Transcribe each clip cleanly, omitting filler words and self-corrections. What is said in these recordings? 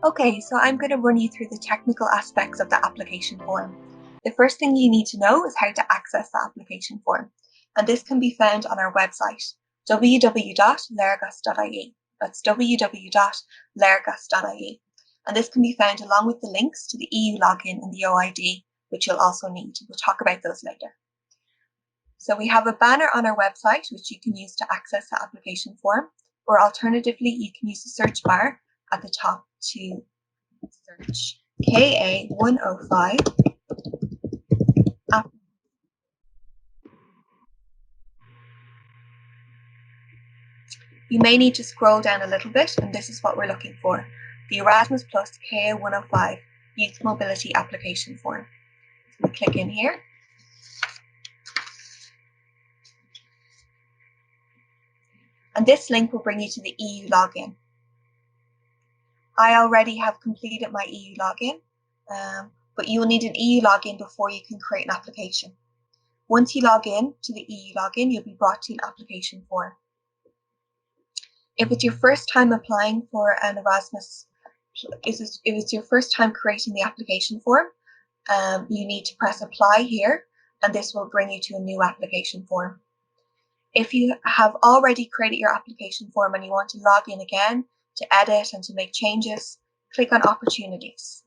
Okay, so I'm going to run you through the technical aspects of the application form. The first thing you need to know is how to access the application form, and this can be found on our website, www.lergas.ie. That's www.lergas.ie. And this can be found along with the links to the EU login and the OID, which you'll also need. We'll talk about those later. So we have a banner on our website, which you can use to access the application form, or alternatively, you can use the search bar at the top to search KA105. You may need to scroll down a little bit, and this is what we're looking for, the Erasmus Plus KA105 Youth Mobility Application Form. So we click in here. And this link will bring you to the EU login. I already have completed my EU login, but you will need an EU login before you can create an application. Once you log in to the EU login, you'll be brought to an application form. If it's your first time applying for an Erasmus, if it's your first time creating the application form, you need to press apply here, and this will bring you to a new application form. If you have already created your application form and you want to log in again to edit and to make changes, click on opportunities.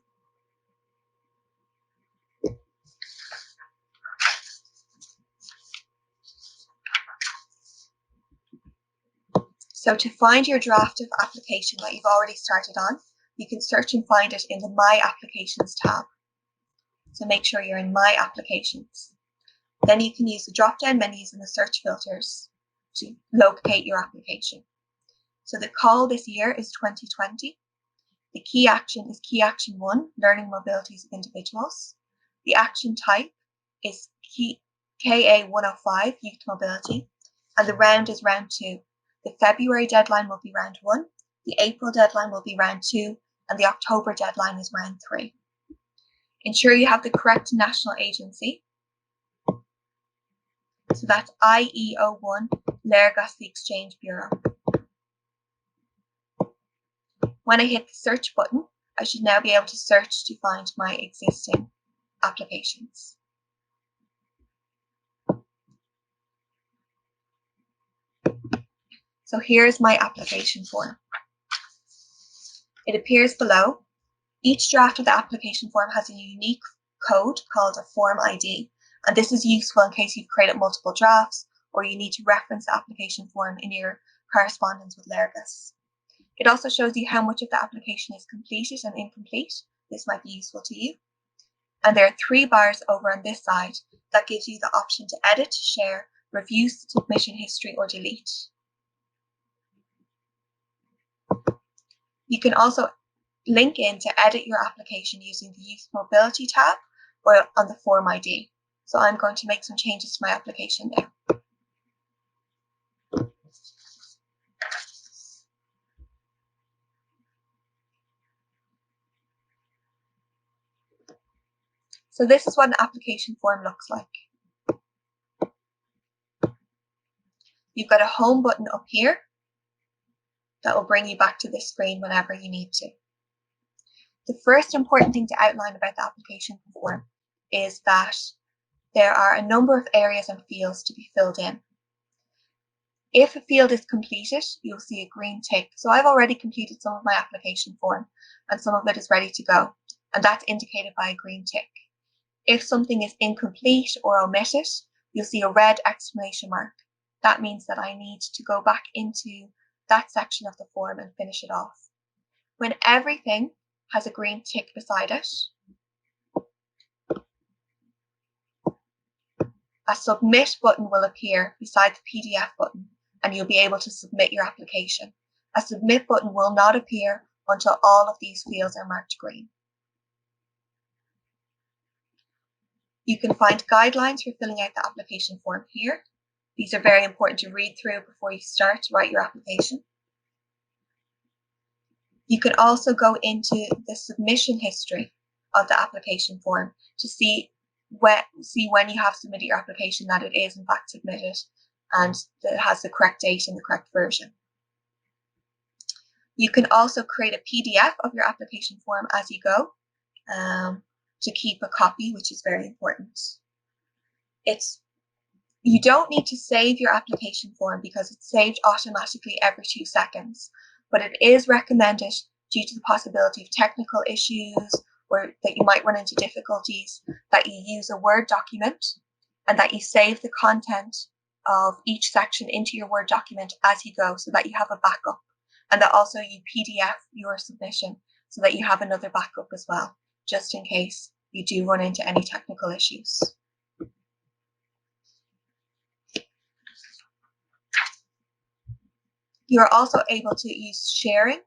So to find your draft of application that you've already started on, you can search and find it in the My Applications tab. So make sure you're in My Applications. Then you can use the drop-down menus and the search filters to locate your application. So the call this year is 2020. The key action is Key Action 1, Learning Mobilities of Individuals. The action type is KA105, Youth Mobility. And the round is round 2. The February deadline will be round 1, the April deadline will be round 2, and the October deadline is round 3. Ensure you have the correct national agency. So that's IE01, Lergas the Exchange Bureau. When I hit the search button, I should now be able to search to find my existing applications. So here's my application form. It appears below. Each draft of the application form has a unique code called a form ID, and this is useful in case you've created multiple drafts or you need to reference the application form in your correspondence with Lergas. It also shows you how much of the application is completed and incomplete. This might be useful to you. And there are 3 bars over on this side that gives you the option to edit, share, review submission history, or delete. You can also link in to edit your application using the Youth Mobility tab or on the Form ID. So I'm going to make some changes to my application now. So this is what an application form looks like. You've got a home button up here that will bring you back to this screen whenever you need to. The first important thing to outline about the application form is that there are a number of areas and fields to be filled in. If a field is completed, you'll see a green tick. So I've already completed some of my application form and some of it is ready to go, and that's indicated by a green tick. If something is incomplete or omitted, you'll see a red exclamation mark. That means that I need to go back into that section of the form and finish it off. When everything has a green tick beside it, a submit button will appear beside the PDF button and you'll be able to submit your application. A submit button will not appear until all of these fields are marked green. You can find guidelines for filling out the application form here. These are very important to read through before you start to write your application. You can also go into the submission history of the application form to see when you have submitted your application that it is in fact submitted and that it has the correct date and the correct version. You can also create a PDF of your application form as you go to keep a copy, which is very important. You don't need to save your application form because it's saved automatically every 2 seconds, but it is recommended due to the possibility of technical issues or that you might run into difficulties that you use a Word document and that you save the content of each section into your Word document as you go so that you have a backup, and that also you PDF your submission so that you have another backup as well, just in case you do run into any technical issues. You are also able to use sharing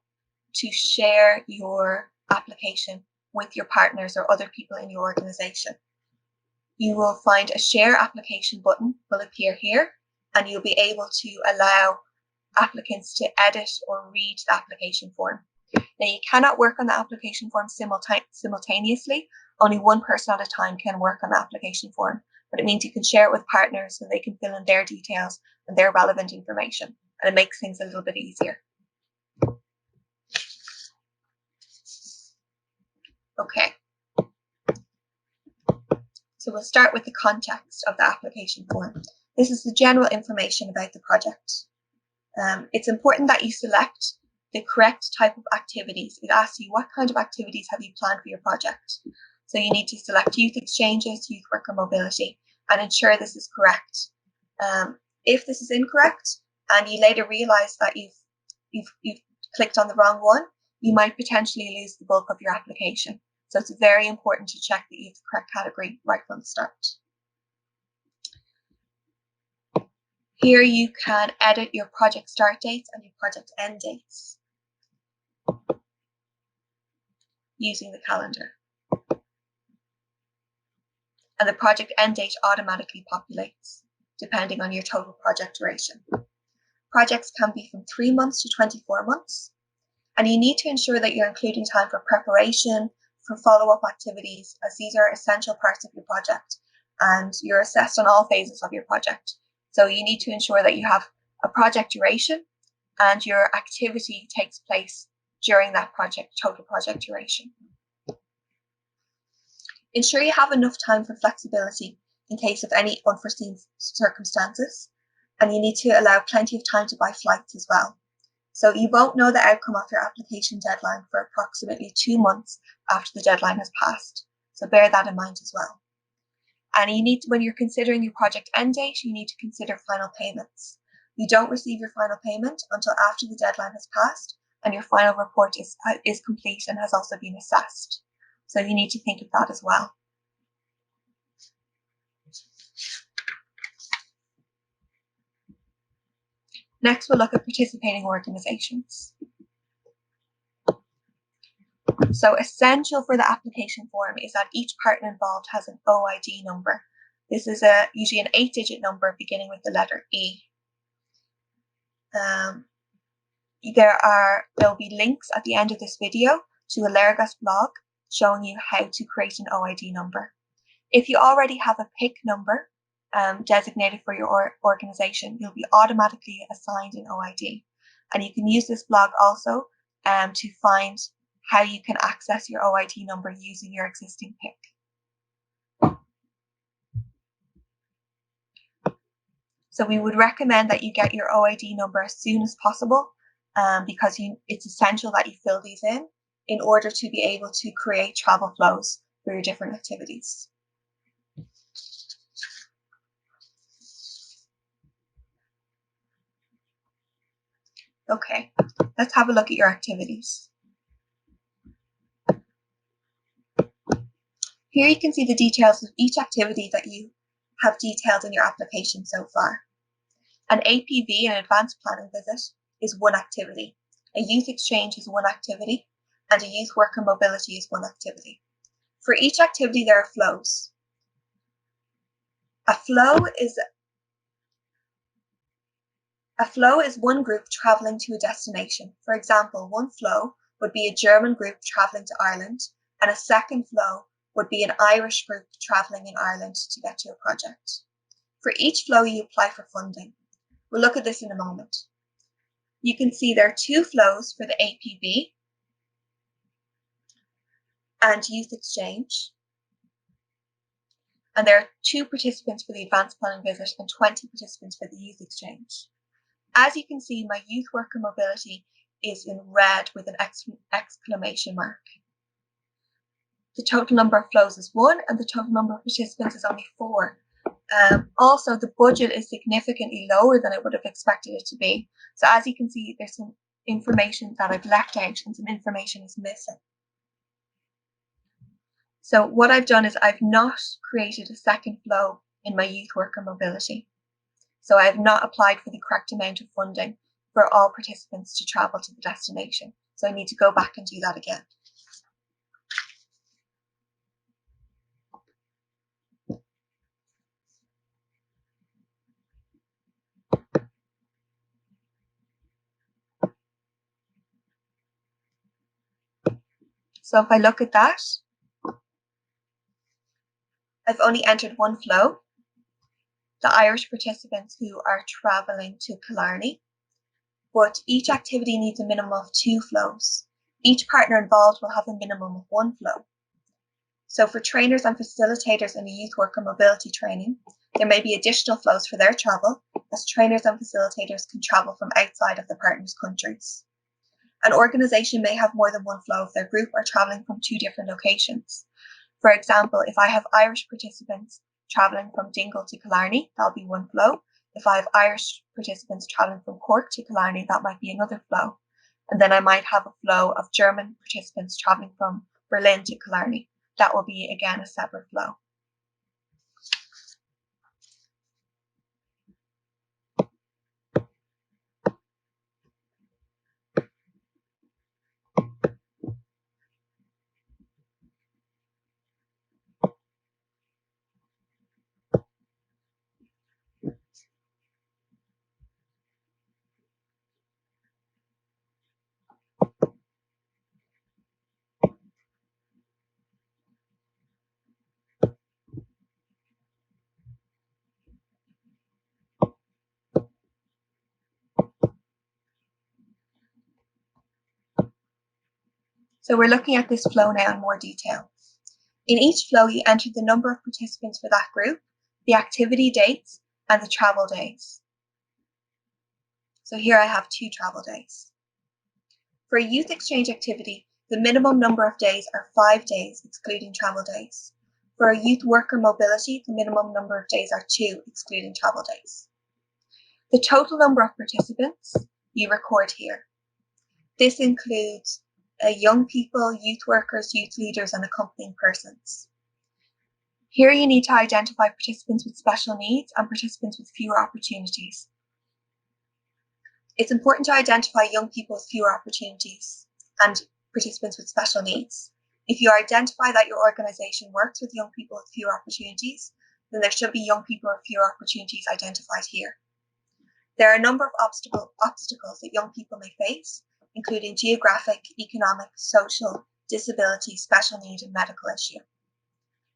to share your application with your partners or other people in your organization. You will find a share application button will appear here, and you'll be able to allow applicants to edit or read the application form. Now, you cannot work on the application form simultaneously. Only one person at a time can work on the application form, but it means you can share it with partners so they can fill in their details and their relevant information, and it makes things a little bit easier. Okay. So we'll start with the context of the application form. This is the general information about the project. It's important that you select the correct type of activities. It asks you what kind of activities have you planned for your project. So you need to select youth exchanges, youth worker mobility, and ensure this is correct. If this is incorrect and you later realize that you've clicked on the wrong one, you might potentially lose the bulk of your application. So it's very important to check that you have the correct category right from the start. Here you can edit your project start dates and your project end dates using the calendar. And the project end date automatically populates depending on your total project duration. Projects can be from 3 months to 24 months, and you need to ensure that you're including time for preparation, for follow-up activities, as these are essential parts of your project, and you're assessed on all phases of your project. So you need to ensure that you have a project duration and your activity takes place during that total project duration. Ensure you have enough time for flexibility in case of any unforeseen circumstances, and you need to allow plenty of time to buy flights as well. So you won't know the outcome of your application deadline for approximately 2 months after the deadline has passed. So bear that in mind as well. And when you're considering your project end date, you need to consider final payments. You don't receive your final payment until after the deadline has passed and your final report is complete and has also been assessed. So you need to think of that as well. Next, we'll look at participating organizations. So essential for the application form is that each partner involved has an OID number. This is usually an 8-digit number beginning with the letter E. There'll be links at the end of this video to a Erasmus blog showing you how to create an OID number. If you already have a PIC number designated for your organization, you'll be automatically assigned an OID. And you can use this blog also to find how you can access your OID number using your existing PIC. So we would recommend that you get your OID number as soon as possible because it's essential that you fill these in order to be able to create travel flows for your different activities. Okay, let's have a look at your activities. Here you can see the details of each activity that you have detailed in your application so far. An APV, an advanced planning visit, is one activity. A youth exchange is one activity, and a youth worker mobility is one activity. For each activity, there are flows. A flow is one group traveling to a destination. For example, one flow would be a German group traveling to Ireland, and a second flow would be an Irish group traveling in Ireland to get to a project. For each flow, you apply for funding. We'll look at this in a moment. you can see there are two flows for the APV and youth exchange. And there are 2 participants for the advanced planning visit and 20 participants for the youth exchange. As you can see, my youth worker mobility is in red with an exclamation mark. The total number of flows is 1 and the total number of participants is only 4. Also, the budget is significantly lower than I would have expected it to be. So as you can see, there's some information that I've left out and some information is missing. So what I've done is I've not created a second flow in my youth worker mobility. So I have not applied for the correct amount of funding for all participants to travel to the destination. So I need to go back and do that again. So if I look at that, I've only entered 1 flow, the Irish participants who are travelling to Killarney, but each activity needs a minimum of 2 flows. Each partner involved will have a minimum of 1 flow. So for trainers and facilitators in the youth worker mobility training, there may be additional flows for their travel, as trainers and facilitators can travel from outside of the partners' countries. An organisation may have more than 1 flow if their group are travelling from 2 different locations. For example, if I have Irish participants travelling from Dingle to Killarney, that'll be 1 flow. If I have Irish participants travelling from Cork to Killarney, that might be another flow. And then I might have a flow of German participants travelling from Berlin to Killarney. That will be, again, a separate flow. So we're looking at this flow now in more detail. In each flow, you enter the number of participants for that group, the activity dates, and the travel days. So here I have 2 travel days. For a youth exchange activity, the minimum number of days are 5 days, excluding travel days. For a youth worker mobility, the minimum number of days are 2, excluding travel days. The total number of participants you record here. This includes young people, youth workers, youth leaders, and accompanying persons. Here you need to identify participants with special needs and participants with fewer opportunities. It's important to identify young people with fewer opportunities and participants with special needs. If you identify that your organisation works with young people with fewer opportunities, then there should be young people with fewer opportunities identified here. There are a number of obstacles that young people may face, including geographic, economic, social, disability, special need, and medical issue.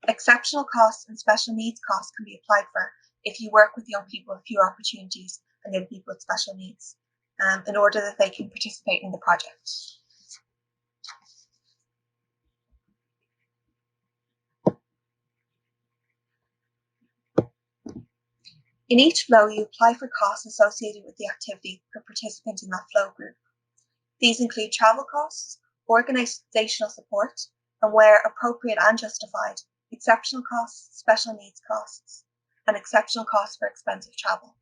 Exceptional costs and special needs costs can be applied for if you work with young people with fewer opportunities and young people with special needs, in order that they can participate in the project. In each flow, you apply for costs associated with the activity per participant in that flow group. These include travel costs, organisational support, and where appropriate and justified, exceptional costs, special needs costs, and exceptional costs for expensive travel.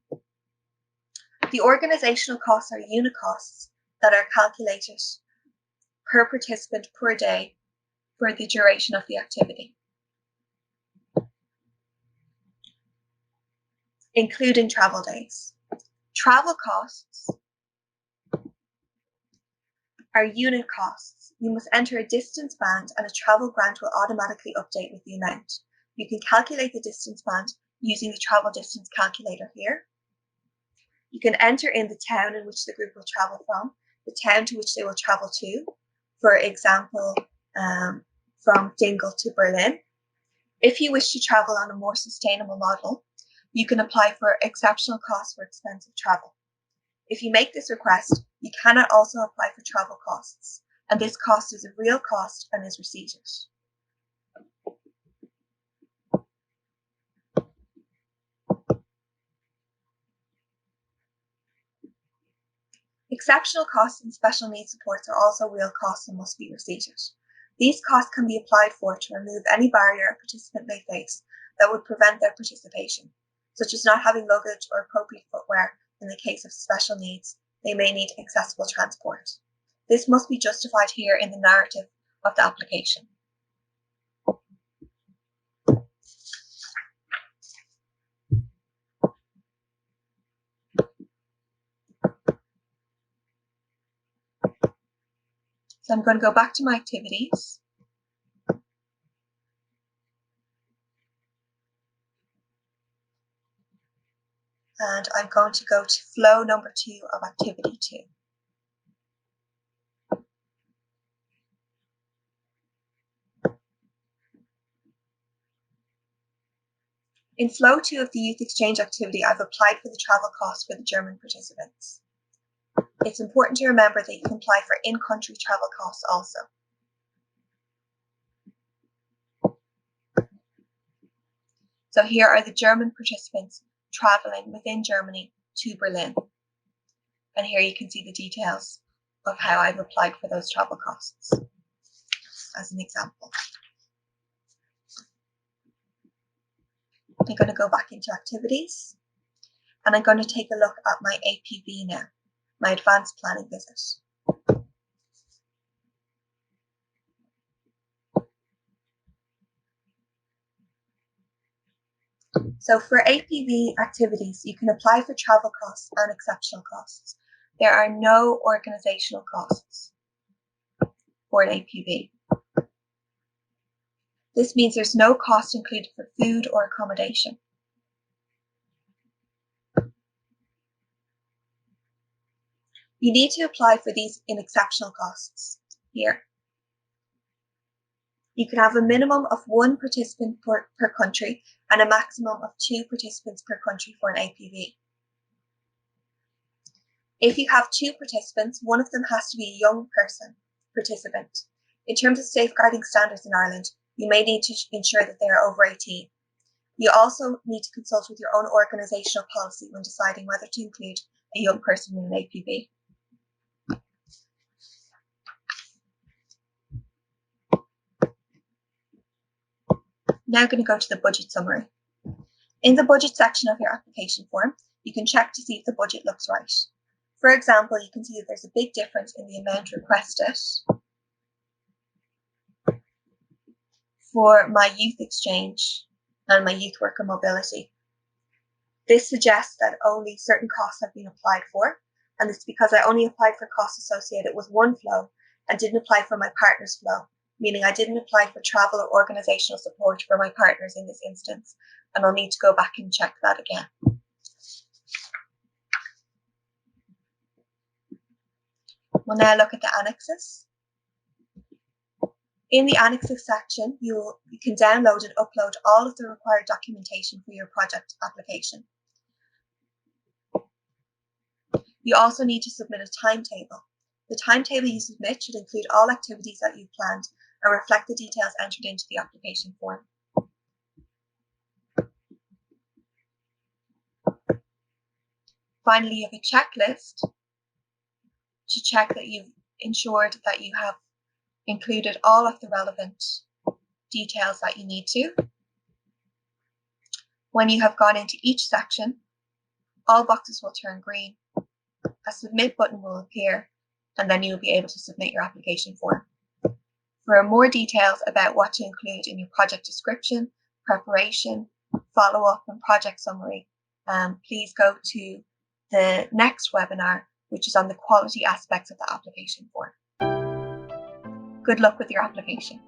The organisational costs are unit costs that are calculated per participant per day for the duration of the activity, including travel days. Travel costs are unit costs. You must enter a distance band and a travel grant will automatically update with the amount. You can calculate the distance band using the travel distance calculator here. You can enter in the town in which the group will travel from, the town to which they will travel to, for example, from Dingle to Berlin. If you wish to travel on a more sustainable model, you can apply for exceptional costs for expensive travel. If you make this request, you cannot also apply for travel costs, and this cost is a real cost and is receipted. Exceptional costs and special needs supports are also real costs and must be receipted. These costs can be applied for to remove any barrier a participant may face that would prevent their participation, such as not having luggage or appropriate footwear. In the case of special needs, they may need accessible transport. This must be justified here in the narrative of the application. So I'm going to go back to my activities. And I'm going to go to flow number 2 of activity 2. In flow 2 of the youth exchange activity, I've applied for the travel cost for the German participants. It's important to remember that you can apply for in-country travel costs also. So here are the German participants traveling within Germany to Berlin. And here you can see the details of how I've applied for those travel costs as an example. I'm going to go back into activities and I'm going to take a look at my APV now, my advanced planning visit. So for APV activities, you can apply for travel costs and exceptional costs. There are no organizational costs for an APV. This means there's no cost included for food or accommodation. You need to apply for these in exceptional costs here. You can have a minimum of 1 participant per country and a maximum of 2 participants per country for an APV. If you have 2 participants, one of them has to be a young participant. In terms of safeguarding standards in Ireland, you may need to ensure that they are over 18. You also need to consult with your own organisational policy when deciding whether to include a young person in an APV. Now I'm going to go to the budget summary. In the budget section of your application form, you can check to see if the budget looks right. For example, you can see that there's a big difference in the amount requested for my youth exchange and my youth worker mobility. This suggests that only certain costs have been applied for, and it's because I only applied for costs associated with one flow and didn't apply for my partner's flow, meaning I didn't apply for travel or organisational support for my partners in this instance, and I'll need to go back and check that again. We'll now look at the annexes. In the annexes section, you can download and upload all of the required documentation for your project application. You also need to submit a timetable. The timetable you submit should include all activities that you've planned and reflect the details entered into the application form. Finally, you have a checklist to check that you've ensured that you have included all of the relevant details that you need to. When you have gone into each section, all boxes will turn green, a submit button will appear, and then you will be able to submit your application form. For more details about what to include in your project description, preparation, follow-up and project summary, please go to the next webinar, which is on the quality aspects of the application form. Good luck with your application.